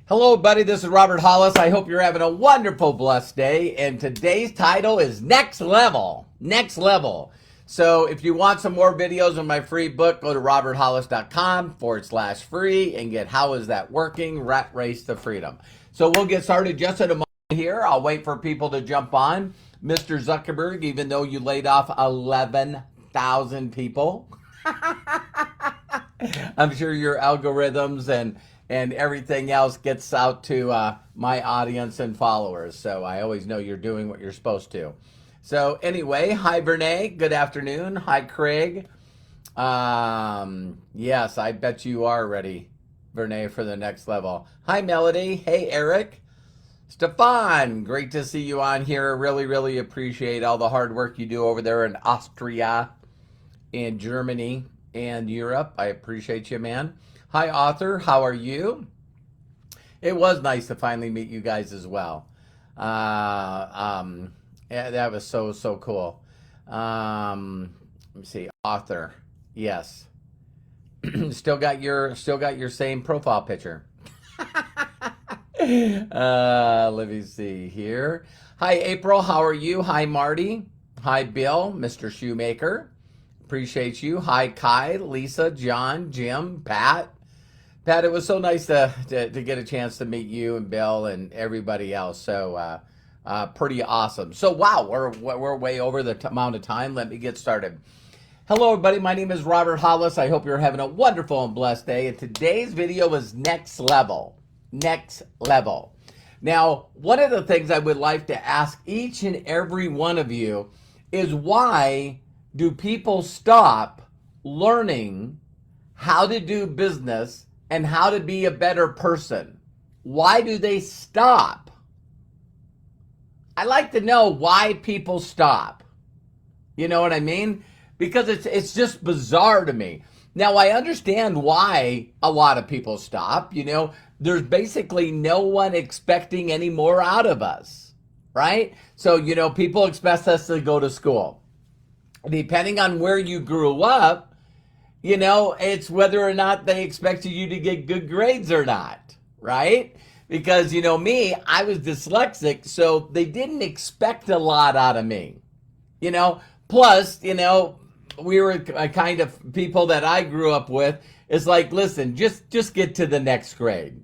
Hello, buddy. This is Robert Hollis. I hope you're having a wonderful, blessed day. And today's title is Next Level. Next Level. So if you want some more videos on my free book, go to roberthollis.com/free and get How Is That Working? Rat Race to Freedom. So we'll get started just in a moment here. I'll wait for people to jump on. Mr. Zuckerberg, even though you laid off 11,000 people, I'm sure your algorithms and everything else gets out to my audience and followers. So I always know you're doing what you're supposed to. So anyway, hi Vernay, good afternoon. Hi Craig. Yes, I bet you are ready, Vernay, for the next level. Hi Melody. Hey Eric. Stefan, great to see you on here. Really, really appreciate all the hard work you do over there in Austria, in Germany, and Europe. I appreciate you, man. Hi, Author. How are you? It was nice to finally meet you guys as well. Yeah, that was so cool. Let me see. Author. Yes. Still got your same profile picture. Let me see here. Hi, April. How are you? Hi, Marty. Hi, Bill. Mr. Shoemaker. Appreciate you. Hi, Kai, Lisa, John, Jim, Pat. Pat, it was so nice to get a chance to meet you and Bill and everybody else. So pretty awesome. So wow, we're way over the amount of time. Let me get started. Hello, everybody. My name is Robert Hollis. I hope you're having a wonderful and blessed day. And today's video is Next Level. Next Level. Now, one of the things I would like to ask each and every one of you is, why do people stop learning how to do business and how to be a better person? Why do they stop? I like to know why people stop. You know what I mean? Because it's just bizarre to me. Now, I understand why a lot of people stop. You know, there's basically no one expecting any more out of us, right? So, you know, people expect us to go to school. Depending on where you grew up, you know, it's whether or not they expected you to get good grades or not, right? Because, you know, me, I was dyslexic, so they didn't expect a lot out of me, you know. Plus, you know, we were a kind of people that I grew up with. It's like, listen, just get to the next grade.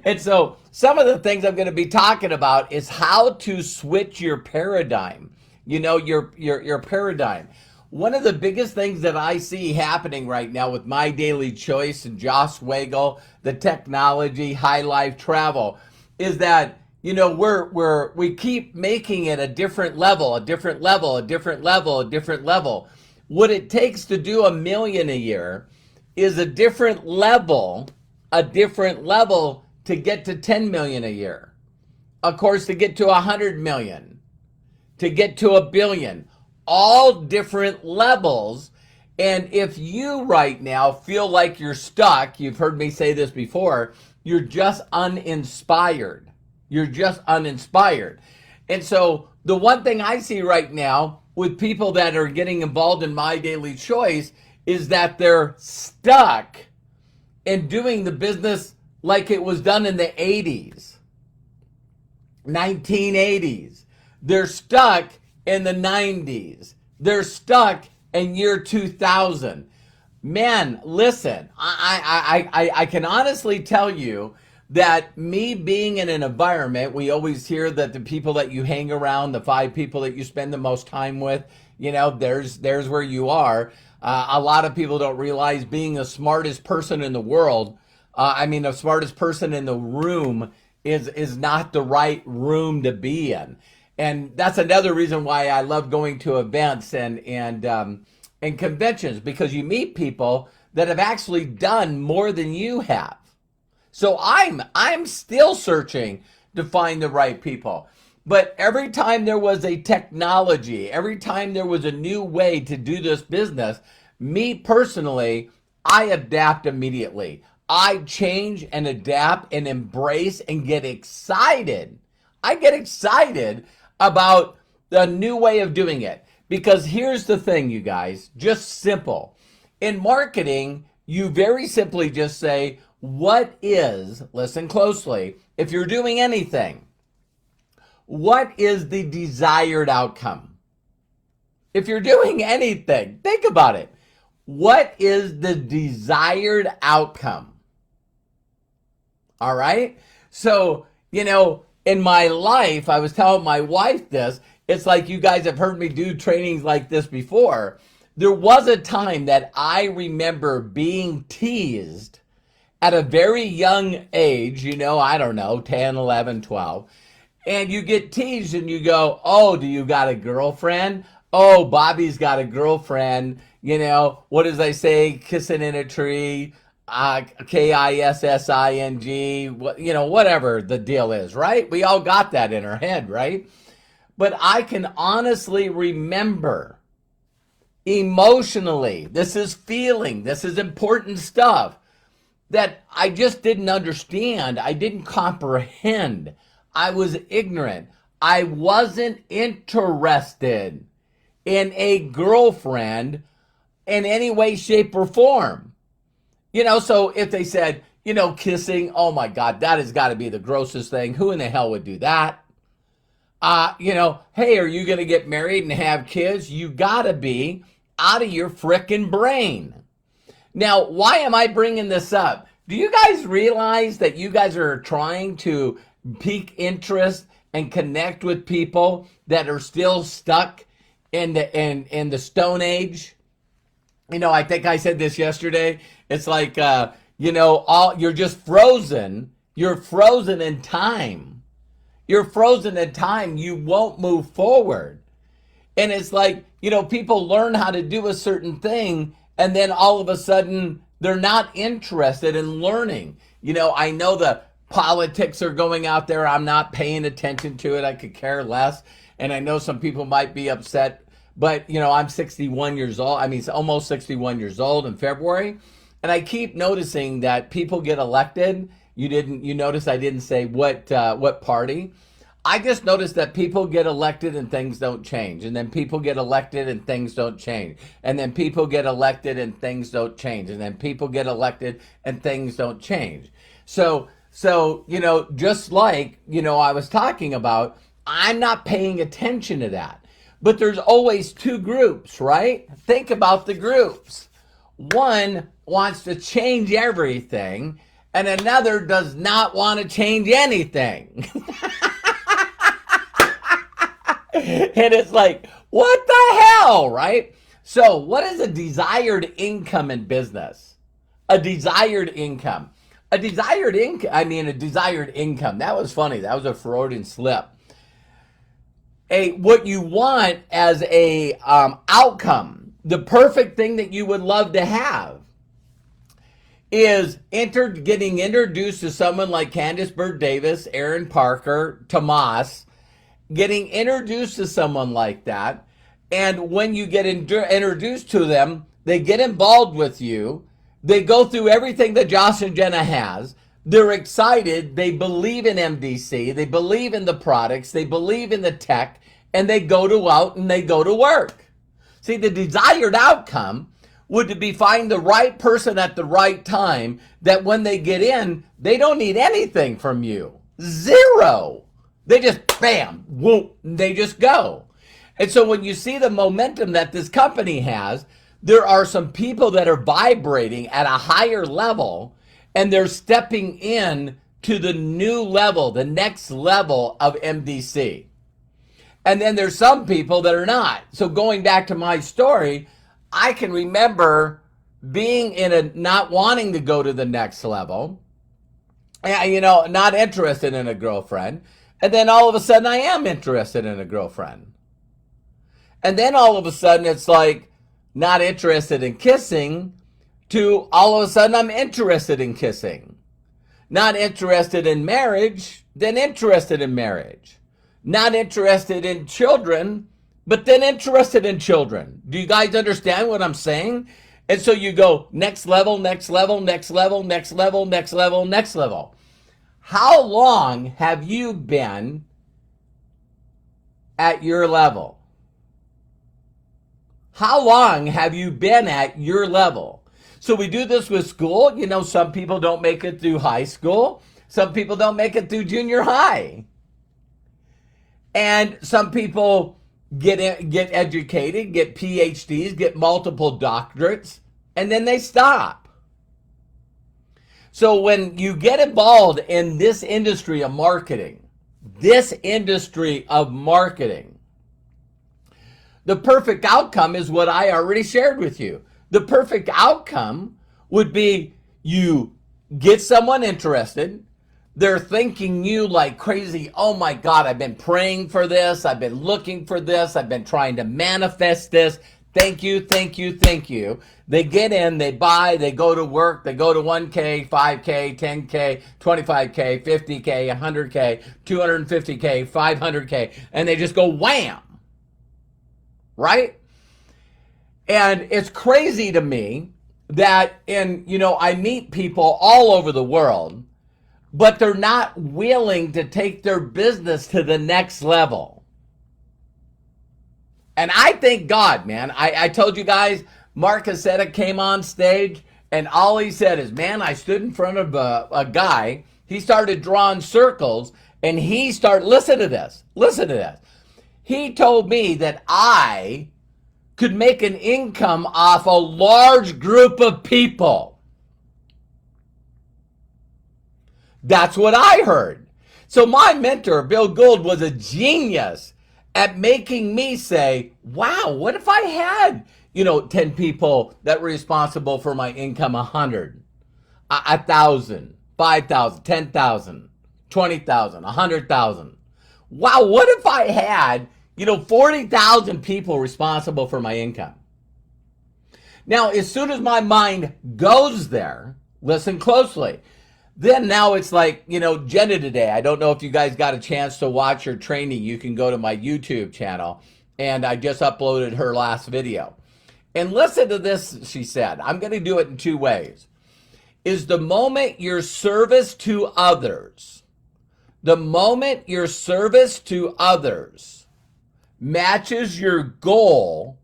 And so some of the things I'm going to be talking about is how to switch your paradigm, you know, your paradigm. One of the biggest things that I see happening right now with My Daily Choice and Josh Wagel, the technology, high life travel, is that, you know, we keep making it a different level, a different level, a different level, a different level. What it takes to do $1 million a year is a different level to get to 10 million a year. Of course, to get to 100 million, to get to $1 billion, all different levels. And if you right now feel like you're stuck, you've heard me say this before, you're just uninspired. You're just uninspired. And so the one thing I see right now with people that are getting involved in My Daily Choice is that they're stuck in doing the business like it was done in the 80s, 1980s. They're stuck in the 90s. They're stuck in year 2000. Man, listen, I can honestly tell you that me being in an environment, we always hear that the people that you hang around, the 5 people that you spend the most time with, you know, there's where you are. A lot of people don't realize being the smartest person in the world, the smartest person in the room is not the right room to be in. And that's another reason why I love going to events and conventions, because you meet people that have actually done more than you have. So I'm still searching to find the right people. But every time there was a technology, every time there was a new way to do this business, me personally, I adapt immediately. I change and adapt and embrace and get excited. I get excited about the new way of doing it. Because here's the thing, you guys, just simple. In marketing, you very simply just say, what is, listen closely, if you're doing anything, what is the desired outcome? If you're doing anything, think about it. What is the desired outcome? All right? So, in my life, I was telling my wife this. It's like you guys have heard me do trainings like this before. There was a time that I remember being teased at a very young age, I don't know, 10, 11, 12. And you get teased and you go, oh, do you got a girlfriend? Oh, Bobby's got a girlfriend. What does I say? Kissing in a tree, KISSING, whatever the deal is, right? We all got that in our head, right? But I can honestly remember emotionally, this is feeling, this is important stuff that I just didn't understand. I didn't comprehend. I was ignorant. I wasn't interested in a girlfriend in any way, shape, or form. So if they said, kissing, oh my God, that has got to be the grossest thing. Who in the hell would do that? Hey, are you going to get married and have kids? You got to be out of your frickin' brain. Now, why am I bringing this up? Do you guys realize that you guys are trying to pique interest and connect with people that are still stuck in the Stone Age? I think I said this yesterday. It's like, you're just frozen. You're frozen in time. You're frozen in time. You won't move forward. And it's like, people learn how to do a certain thing, and then all of a sudden they're not interested in learning. I know the politics are going out there. I'm not paying attention to it. I could care less. And I know some people might be upset, but I'm 61 years old. I mean, it's almost 61 years old in February. And I keep noticing that people get elected. You notice I didn't say what party. I just noticed that people get elected and things don't change. And then people get elected and things don't change. And then people get elected and things don't change. And then people get elected and things don't change. So just like, I was talking about, I'm not paying attention to that. But there's always two groups, right? Think about the groups. One wants to change everything, and another does not want to change anything. And it's like, what the hell, right? So what is a desired income in business? A desired income. A desired income. That was funny. That was a Freudian slip. What you want as a outcome, the perfect thing that you would love to have, is getting introduced to someone like Candace Burt Davis, Aaron Parker, Tomas, getting introduced to someone like that. And when you get introduced to them, they get involved with you. They go through everything that Josh and Jenna has. They're excited. They believe in MDC. They believe in the products. They believe in the tech. And they go out and they go to work. See, the desired outcome would be find the right person at the right time, that when they get in, they don't need anything from you. Zero. They just, bam, whoop, they just go. And so when you see the momentum that this company has, there are some people that are vibrating at a higher level, and they're stepping in to the new level, the next level of MDC. And then there's some people that are not. So going back to my story, I can remember being not wanting to go to the next level, not interested in a girlfriend. And then all of a sudden I am interested in a girlfriend. And then all of a sudden it's like not interested in kissing to all of a sudden I'm interested in kissing. Not interested in marriage, then interested in marriage. Not interested in children, but then interested in children. Do you guys understand what I'm saying? And so you go next level, next level, next level, next level, next level, next level. How long have you been at your level? How long have you been at your level? So we do this with school. You know, some people don't make it through high school. Some people don't make it through junior high. And some people get educated, get PhDs, get multiple doctorates, and then they stop. So when you get involved in this industry of marketing, the perfect outcome is what I already shared with you. The perfect outcome would be you get someone interested. They're thanking you like crazy. Oh my God, I've been praying for this. I've been looking for this. I've been trying to manifest this. Thank you, thank you, thank you. They get in, they buy, they go to work, they go to 1K, 5K, 10K, 25K, 50K, 100K, 250K, 500K, and they just go wham, right? And it's crazy to me that I meet people all over the world, but they're not willing to take their business to the next level. And I thank God, man. I told you guys, Mark Cassetta came on stage, and all he said is, man, I stood in front of a guy. He started drawing circles, and listen to this. He told me that I could make an income off a large group of people. That's what I heard. So my mentor, Bill Gould, was a genius at making me say, wow, what if I had, 10 people that were responsible for my income, 100, 1,000, 5,000, 10,000, 20,000, 100,000. Wow, what if I had 40,000 people responsible for my income? Now, as soon as my mind goes there, listen closely. Then now it's like, Jenna today. I don't know if you guys got a chance to watch her training. You can go to my YouTube channel, and I just uploaded her last video. And listen to this, she said. I'm going to do it in two ways. Is the moment your service to others, matches your goal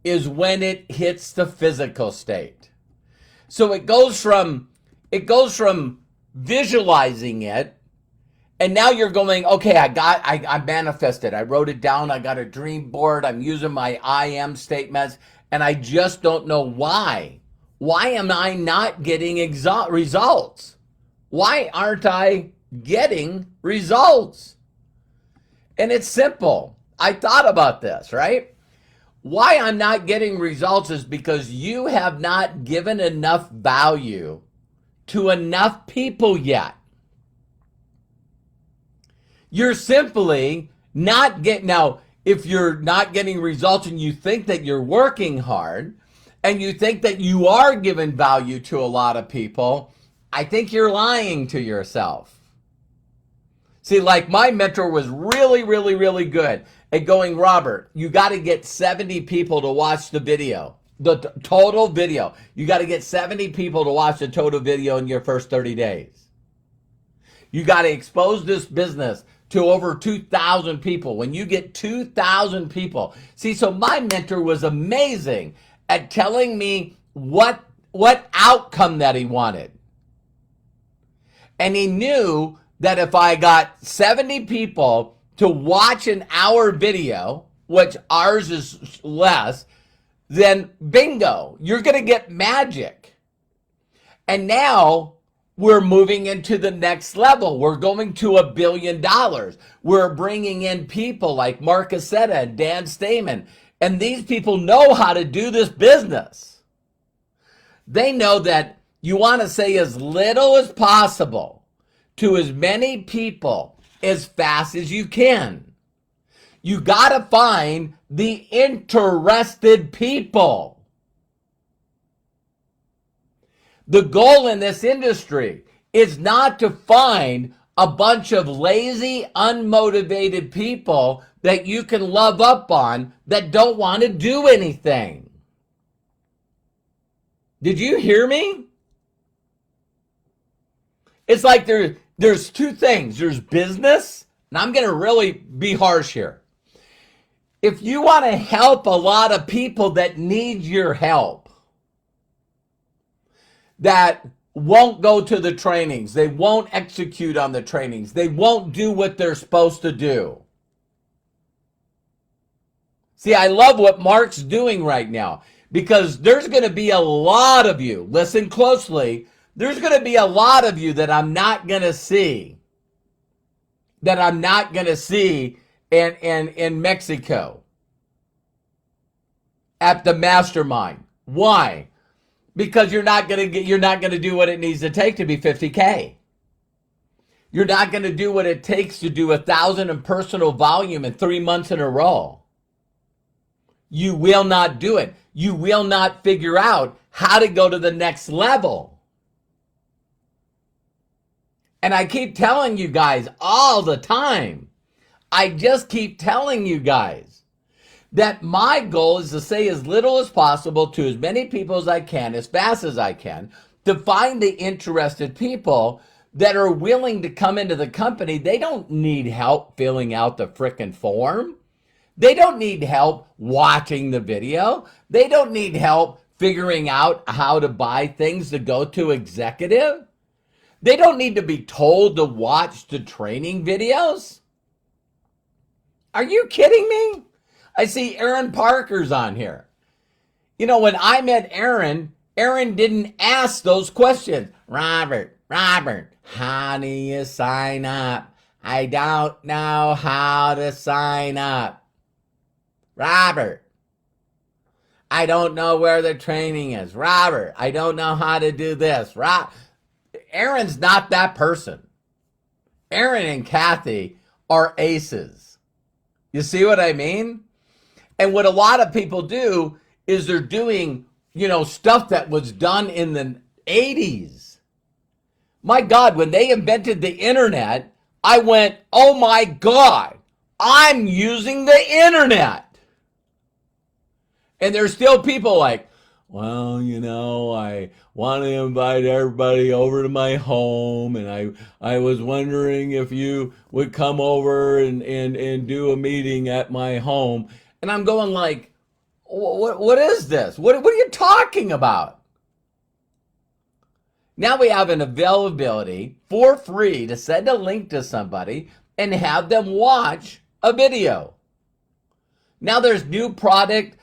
is when it hits the physical state. So it goes from visualizing it, and now you're going, okay, I manifested. I wrote it down. I got a dream board. I'm using my I am statements, and I just don't know why. Why am I not getting results? Why aren't I getting results? And it's simple. I thought about this, right? Why I'm not getting results is because you have not given enough value to enough people yet. You're simply not getting, now, if you're not getting results and you think that you're working hard and you think that you are giving value to a lot of people, I think you're lying to yourself. See, like my mentor was really, really, really good at going, Robert, you got to get 70 people to watch the video. The total video. You got to get 70 people to watch the total video in your first 30 days. You got to expose this business to over 2,000 people. When you get 2,000 people. See, so my mentor was amazing at telling me what outcome that he wanted. And he knew that if I got 70 people to watch an hour video, which ours is less, then bingo, you're going to get magic. And now we're moving into the next level. We're going to $1 billion. We're bringing in people like Mark Cassetta and Dan Stamen. And these people know how to do this business. They know that you want to say as little as possible to as many people as fast as you can. You got to find the interested people. The goal in this industry is not to find a bunch of lazy, unmotivated people that you can love up on that don't want to do anything. Did you hear me? It's like there's two things. There's business, and I'm going to really be harsh here. If you want to help a lot of people that need your help, that won't go to the trainings. They won't execute on the trainings. They won't do what they're supposed to do. See, I love what Mark's doing right now because there's going to be a lot of you, listen closely, there's going to be a lot of you that I'm not going to see, in Mexico at the mastermind. Why? Because you're not going to do what it needs to take to be 50K. You're not going to do what it takes to do 1,000 in personal volume in 3 months in a row. You will not do it. You will not figure out how to go to the next level. And I keep telling you guys all the time. I just keep telling you guys that my goal is to say as little as possible to as many people as I can, as fast as I can, to find the interested people that are willing to come into the company. They don't need help filling out the frickin' form. They don't need help watching the video. They don't need help figuring out how to buy things to go to executive. They don't need to be told to watch the training videos. Are you kidding me? I see Aaron Parker's on here. You know, when I met Aaron didn't ask those questions. Robert, how do you sign up? I don't know how to sign up. Robert, I don't know where the training is. Robert, I don't know how to do this. Aaron's not that person. Aaron and Kathy are aces. You see what I mean? And what a lot of people do is they're doing, stuff that was done in the 80s. My God, when they invented the internet, I went, oh my God, I'm using the internet. And there's still people like, well, I want to invite everybody over to my home, and I was wondering if you would come over and do a meeting at my home. And I'm going like, what is this? What are you talking about? Now we have an availability for free to send a link to somebody and have them watch a video. Now there's new product.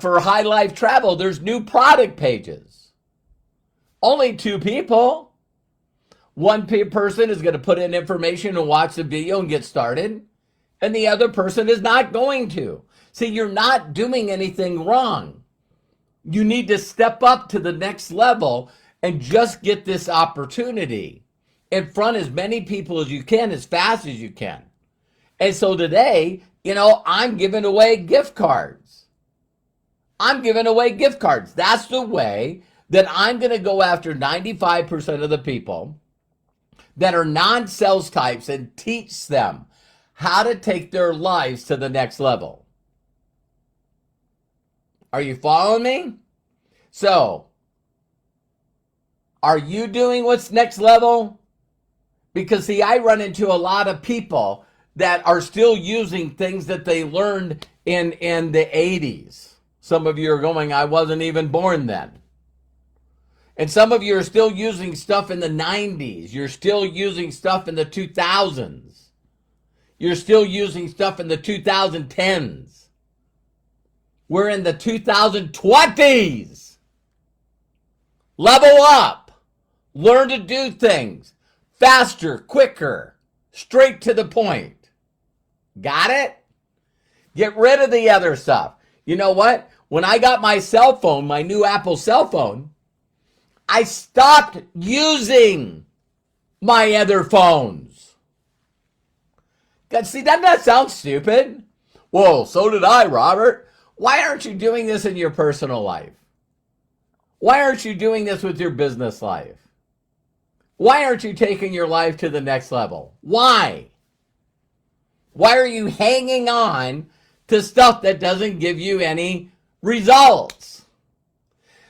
For High Life Travel, there's new product pages. Only 2 people. One person is going to put in information and watch the video and get started, and the other person is not going to. See, you're not doing anything wrong. You need to step up to the next level and just get this opportunity in front of as many people as you can, as fast as you can. And so today, I'm giving away gift cards. I'm giving away gift cards. That's the way that I'm going to go after 95% of the people that are non-sales types and teach them how to take their lives to the next level. Are you following me? So, are you doing what's next level? Because see, I run into a lot of people that are still using things that they learned in the 80s. Some of you are going, I wasn't even born then. And some of you are still using stuff in the 90s. You're still using stuff in the 2000s. You're still using stuff in the 2010s. We're in the 2020s. Level up. Learn to do things faster, quicker, straight to the point. Got it? Get rid of the other stuff. You know what? When I got my cell phone, my new Apple cell phone, I stopped using my other phones. God, see, doesn't that sound stupid? Well, so did I, Robert. Why aren't you doing this in your personal life? Why aren't you doing this with your business life? Why aren't you taking your life to the next level? Why? Why are you hanging on to stuff that doesn't give you any results?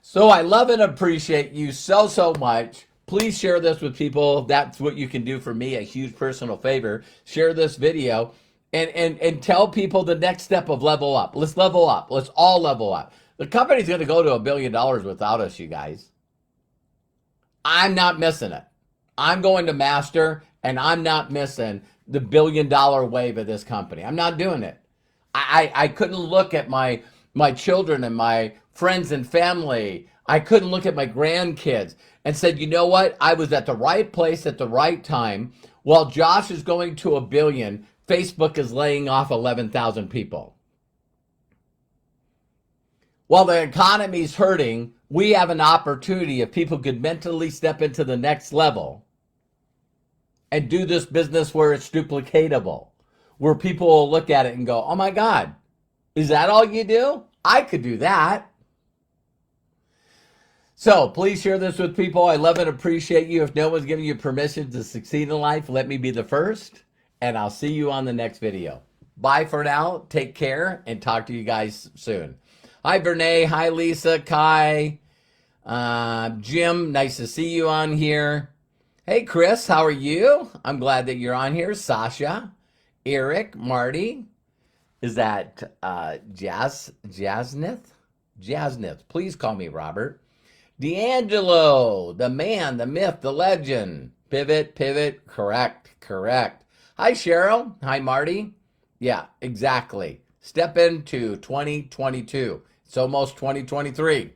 So I love and appreciate you so much. Please share this with people. That's what you can do for me, a huge personal favor. Share this video and tell people the next step of level up. Let's level up. Let's all level up. The company's going to go to $1 billion without us, you guys. I'm not missing it. I'm going to master, and I'm not missing the $1 billion wave of this company. I'm not doing it. I couldn't look at my children and my friends and family. I couldn't look at my grandkids and said, you know what? I was at the right place at the right time. While Josh is going to $1 billion, Facebook is laying off 11,000 people. While the economy's hurting, we have an opportunity if people could mentally step into the next level and do this business where it's duplicatable, where people will look at it and go, oh my God, is that all you do? I could do that. So please share this with people. I love and appreciate you. If no one's giving you permission to succeed in life, let me be the first, and I'll see you on the next video. Bye for now. Take care, and talk to you guys soon. Hi, Vernay. Hi, Lisa, Kai, Jim. Nice to see you on here. Hey, Chris, how are you? I'm glad that you're on here. Sasha, Eric, Marty. Is that Jasnith? Jasnith. Please call me Robert. D'Angelo, the man, the myth, the legend. Pivot, correct. Hi, Cheryl. Hi, Marty. Yeah, exactly. Step into 2022. It's almost 2023.